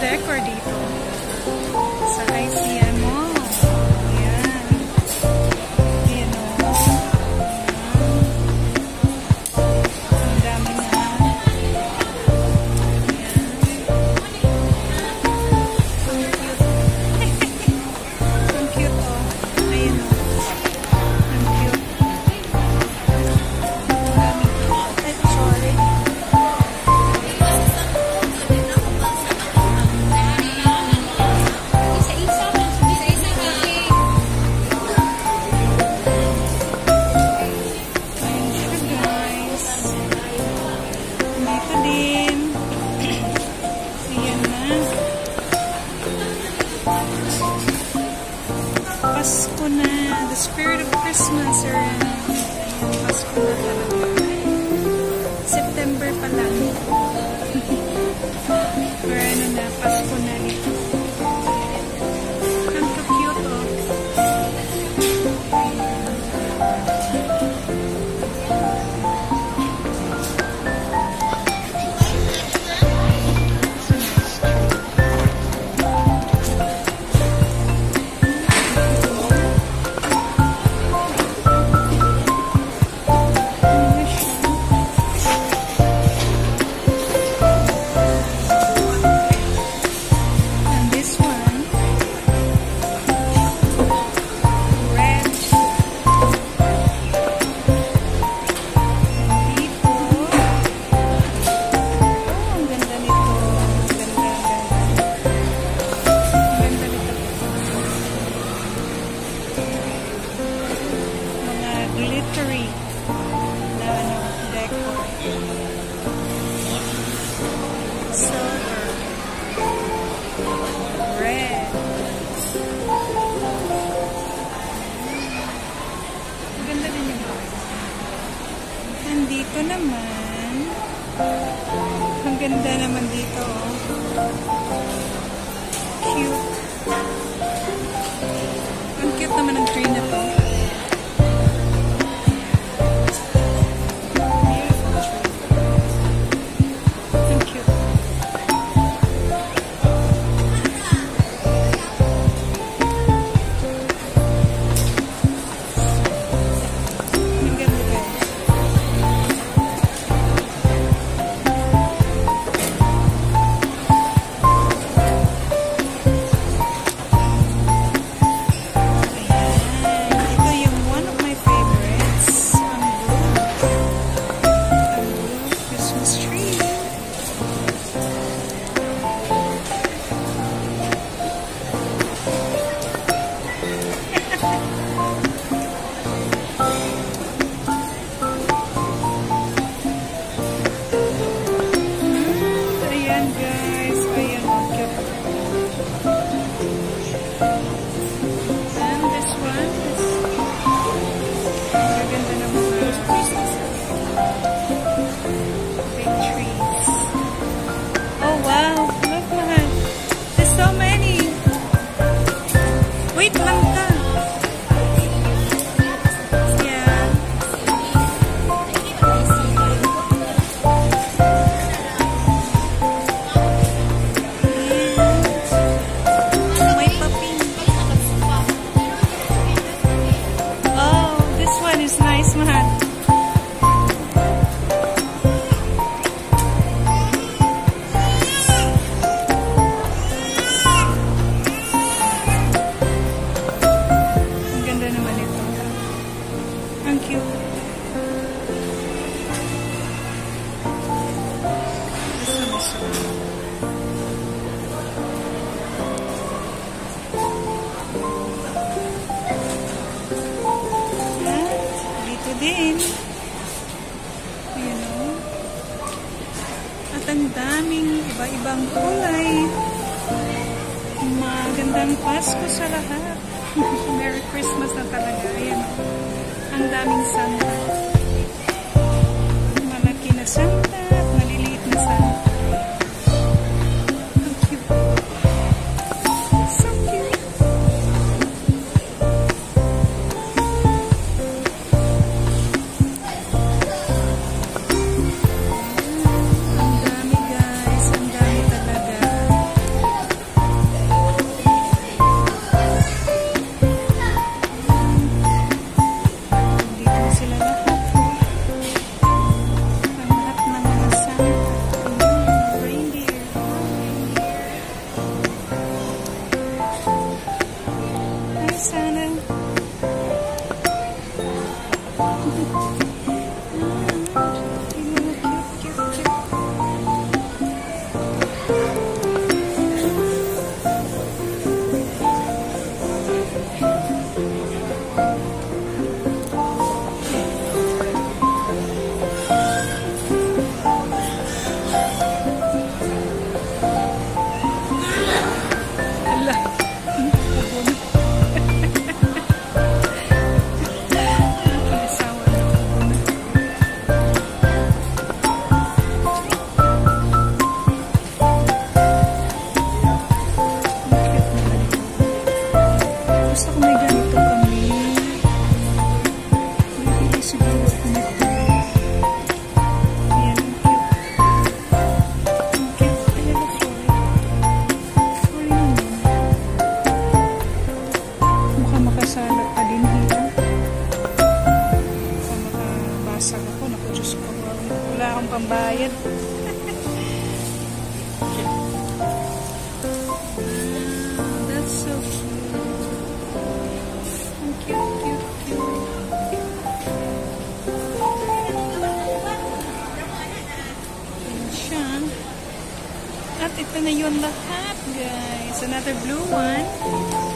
decor dito sa ICM Mall. Ayan. Ayan o. Ang dami na. Ayan. Ang cute o. Ayan o. Ang cute. Ang dami. Ay, sorry. Pasko na. The spirit of Christmas around. Ayan, Pasko na talaga. September pa lang. Pero ano na, Pasko na dito. Ang cute oh. Glittery na ano, decor. Silver. Red. Maganda din yung box. Nandito naman. Ang ganda naman dito. Cute. Ang cute naman ang tree na to. Wait lang ka. Yeah. May paping. Oh, this one is nice, mahal. Ang cute. Dito din. Ayan o. At ang daming iba-ibang kulay. Magandang Pasko sa lahat. Merry Christmas na talaga. Ayan o. Ang daming santa. Malaki na santa at maliliit na santa. Ang cute. So cute. Ang dami guys. Ang dami talaga. na yun lahat, guys. Another blue one.